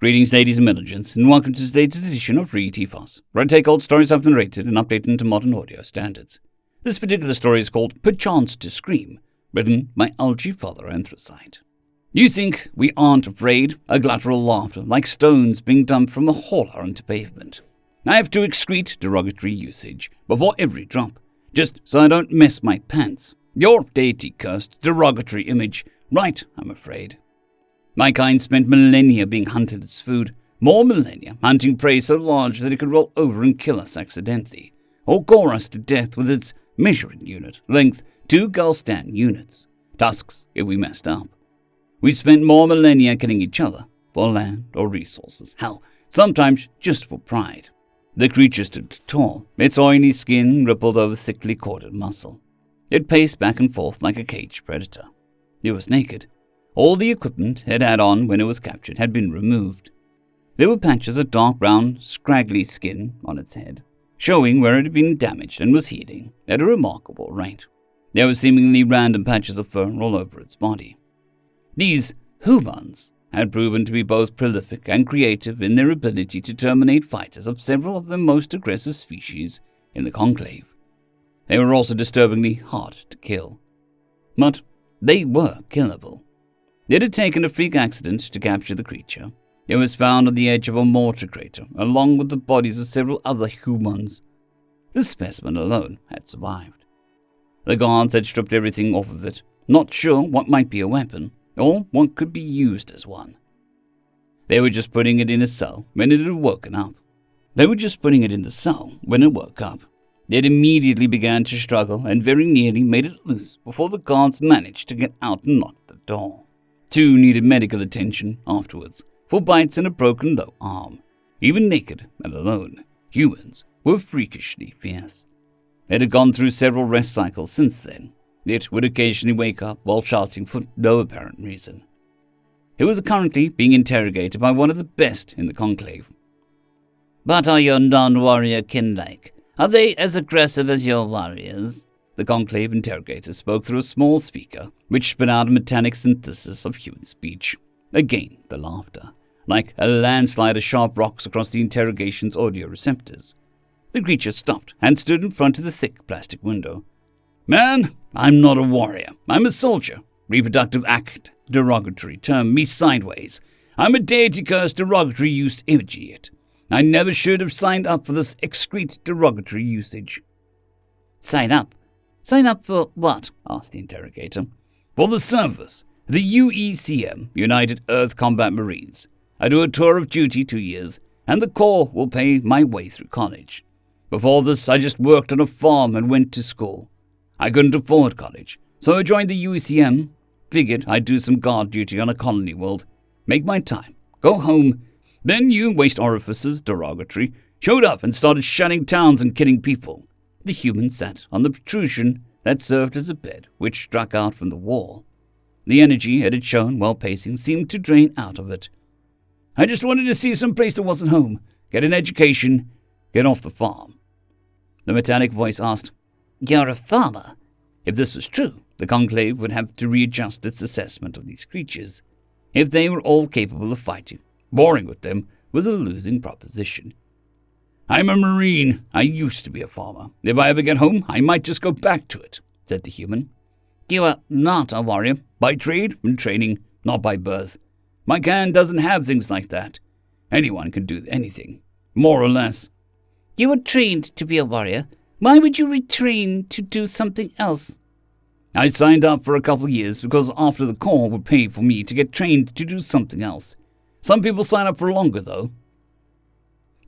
Greetings, ladies and milligents, and welcome to today's edition of RE393, where I take old stories I've narrated and update them to modern audio standards. This particular story is called Perchance to Scream, written by LgFatherAnthrocite. You think we aren't afraid? A guttural laughter, like stones being dumped from a hauler onto pavement. I have to excrete derogatory usage before every drop, just so I don't mess my pants. Your deity-cursed derogatory image, right, I'm afraid. My kind spent millennia being hunted as food, more millennia hunting prey so large that it could roll over and kill us accidentally, or gore us to death with its measuring unit, length 2 Galstan units, tusks if we messed up. We spent more millennia killing each other, for land or resources, hell, sometimes just for pride. The creature stood tall, its oily skin rippled over thickly corded muscle. It paced back and forth like a caged predator. It was naked. All the equipment it had on when it was captured had been removed. There were patches of dark brown, scraggly skin on its head, showing where it had been damaged and was healing at a remarkable rate. There were seemingly random patches of fur all over its body. These humans had proven to be both prolific and creative in their ability to terminate fighters of several of the most aggressive species in the Conclave. They were also disturbingly hard to kill. But they were killable. It had taken a freak accident to capture the creature. It was found on the edge of a mortar crater, along with the bodies of several other humans. The specimen alone had survived. The guards had stripped everything off of it, not sure what might be a weapon, or what could be used as one. They were just putting it in a cell when it had woken up. It immediately began to struggle and very nearly made it loose before the guards managed to get out and lock the door. 2 needed medical attention afterwards for bites and a broken low arm. Even naked and alone, humans were freakishly fierce. It had gone through several rest cycles since then. It would occasionally wake up while shouting for no apparent reason. It was currently being interrogated by one of the best in the Conclave. But are your non-warrior kin-like? Are they as aggressive as your warriors? The Conclave interrogator spoke through a small speaker, which spit out a metallic synthesis of human speech. Again, the laughter, like a landslide of sharp rocks across the interrogation's audio receptors. The creature stopped and stood in front of the thick plastic window. Man, I'm not a warrior. I'm a soldier. Reproductive act, derogatory term, me sideways. I'm a deity-cursed derogatory use idiot. I never should have signed up for this excrete derogatory usage. Sign up? Sign up for what? Asked the interrogator. For the service, the UECM, United Earth Combat Marines. I do a tour of duty 2 years, and the Corps will pay my way through college. Before this, I just worked on a farm and went to school. I couldn't afford college, so I joined the UECM. Figured I'd do some guard duty on a colony world, make my time, go home. Then you, waste orifices, derogatory, showed up and started shutting towns and killing people. The human sat on the protrusion that served as a bed, which struck out from the wall. The energy it had shown while pacing seemed to drain out of it. I just wanted to see some place that wasn't home, get an education, get off the farm. The metallic voice asked, You're a farmer? If this was true, the Conclave would have to readjust its assessment of these creatures. If they were all capable of fighting, warring with them was a losing proposition. I'm a Marine. I used to be a farmer. If I ever get home, I might just go back to it, said the human. You are not a warrior. By trade and training, not by birth. My clan doesn't have things like that. Anyone can do anything, more or less. You were trained to be a warrior. Why would you retrain to do something else? I signed up for a couple years because after the Corps would pay for me to get trained to do something else. Some people sign up for longer, though.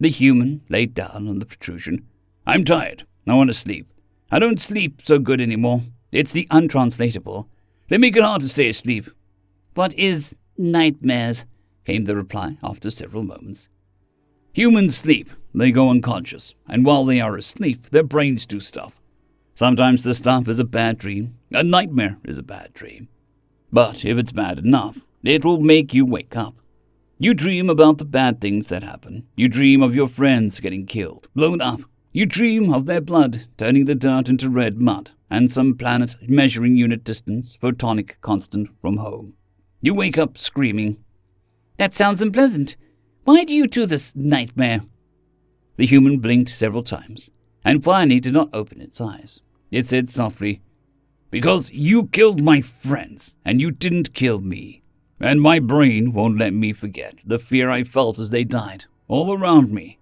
The human laid down on the protrusion. I'm tired. I want to sleep. I don't sleep so good anymore. It's the untranslatable. They make it hard to stay asleep. What is nightmares? Came the reply after several moments. Humans sleep. They go unconscious. And while they are asleep, their brains do stuff. Sometimes the stuff is a bad dream. A nightmare is a bad dream. But if it's bad enough, it will make you wake up. You dream about the bad things that happen. You dream of your friends getting killed, blown up. You dream of their blood turning the dirt into red mud and some planet measuring unit distance, photonic constant from home. You wake up screaming. That sounds unpleasant. Why do you do this, nightmare? The human blinked several times, and finally did not open its eyes. It said softly, "Because you killed my friends, and you didn't kill me. And my brain won't let me forget the fear I felt as they died, all around me.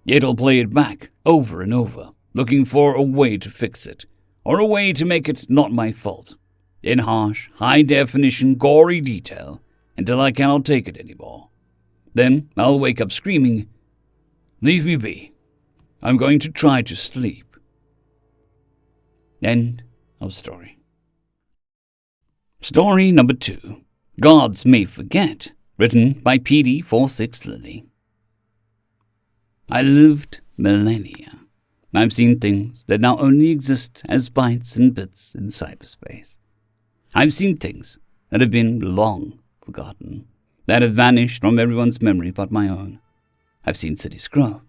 It'll play it back, over and over, looking for a way to fix it, or a way to make it not my fault, in harsh, high-definition, gory detail, until I cannot take it anymore. Then I'll wake up screaming, 'Leave me be. I'm going to try to sleep.'" End of story. Story number 2. Gods May Forget, written by PD46 Lily. I lived millennia. I've seen things that now only exist as bytes and bits in cyberspace. I've seen things that have been long forgotten, that have vanished from everyone's memory but my own. I've seen cities grow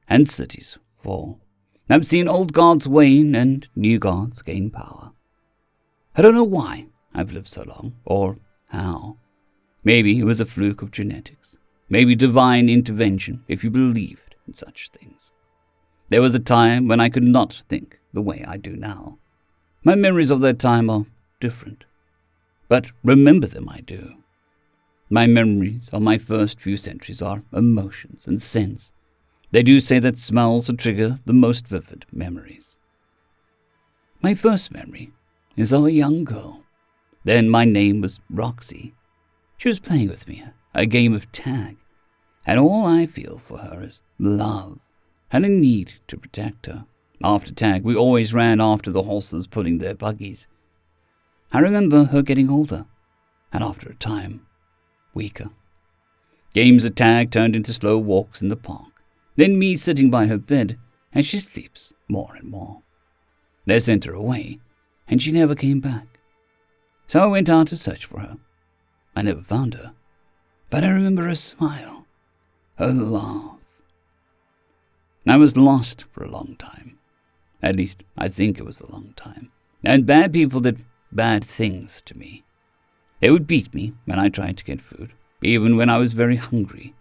and cities fall. I've seen old gods wane and new gods gain power. I don't know why I've lived so long, or how. Maybe it was a fluke of genetics. Maybe divine intervention, if you believed in such things. There was a time when I could not think the way I do now. My memories of that time are different, but remember them I do. My memories of my first few centuries are emotions and scents. They do say that smells trigger the most vivid memories. My first memory is of a young girl. Then my name was Roxy. She was playing with me, a game of tag, and all I feel for her is love and a need to protect her. After tag, we always ran after the horses pulling their buggies. I remember her getting older, and after a time, weaker. Games of tag turned into slow walks in the park, then me sitting by her bed as she sleeps more and more. They sent her away, and she never came back. So I went out to search for her. I never found her, but I remember her smile, her laugh. I was lost for a long time. At least, I think it was a long time. And bad people did bad things to me. They would beat me when I tried to get food, even when I was very hungry.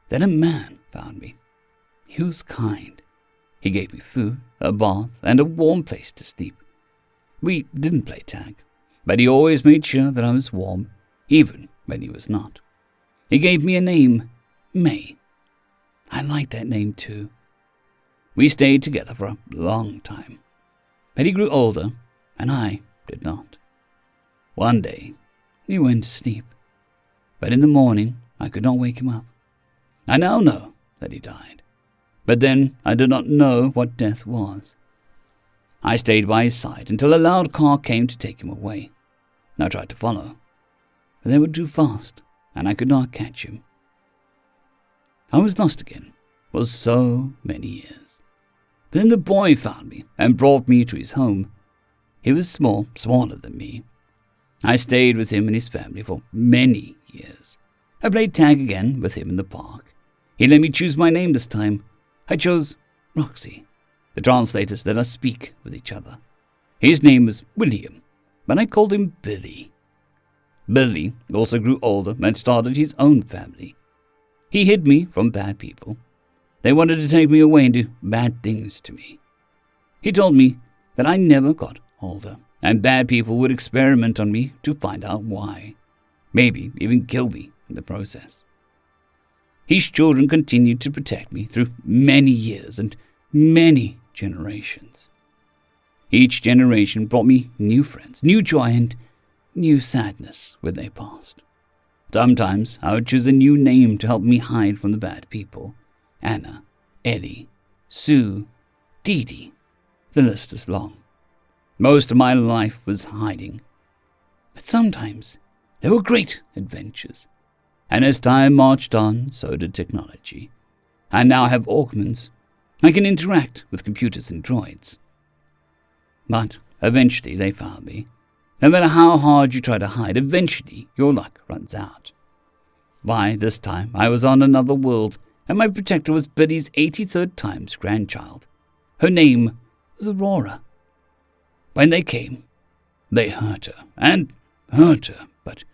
Then a man found me. He was kind. He gave me food, a bath, and a warm place to sleep. We didn't play tag, but he always made sure that I was warm, even when he was not. He gave me a name, May. I liked that name too. We stayed together for a long time, but he grew older, and I did not. One day, he went to sleep, but in the morning I could not wake him up. I now know that he died, but then I did not know what death was. I stayed by his side until a loud car came to take him away. I tried to follow, but they were too fast, and I could not catch him. I was lost again for so many years. Then the boy found me and brought me to his home. He was small, smaller than me. I stayed with him and his family for many years. I played tag again with him in the park. He let me choose my name this time. I chose Roxy. The translators let us speak with each other. His name was William, but I called him Billy. Billy also grew older and started his own family. He hid me from bad people. They wanted to take me away and do bad things to me. He told me that I never got older, and bad people would experiment on me to find out why. Maybe even kill me in the process. His children continued to protect me through many years and many generations. Each generation brought me new friends, new joy, and new sadness when they passed. Sometimes I would choose a new name to help me hide from the bad people. Anna, Ellie, Sue, Dee Dee. The list is long. Most of my life was hiding. But sometimes there were great adventures. And as time marched on, so did technology. I now have Augments. I can interact with computers and droids. But eventually they found me. No matter how hard you try to hide, eventually your luck runs out. Why, this time I was on another world, and my protector was Billy's 83rd times grandchild. Her name was Aurora. When they came, they hurt her, but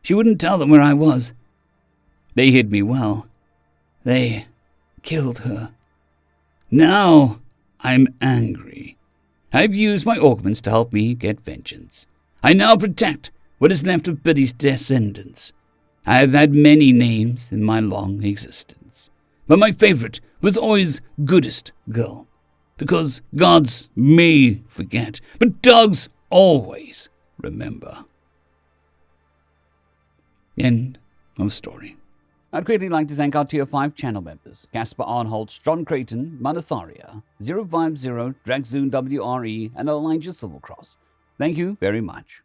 she wouldn't tell them where I was. They hid me well. They killed her. Now I'm angry. I've used my augments to help me get vengeance. I now protect what is left of Biddy's descendants. I have had many names in my long existence, but my favorite was always Goodest Girl, because gods may forget, but dogs always remember. End of story. I'd greatly like to thank our Tier 5 channel members, Casper Arnholt, John Creighton, Manatharia, 050, Dragzoon WRE, and Elijah Silvercross. Thank you very much.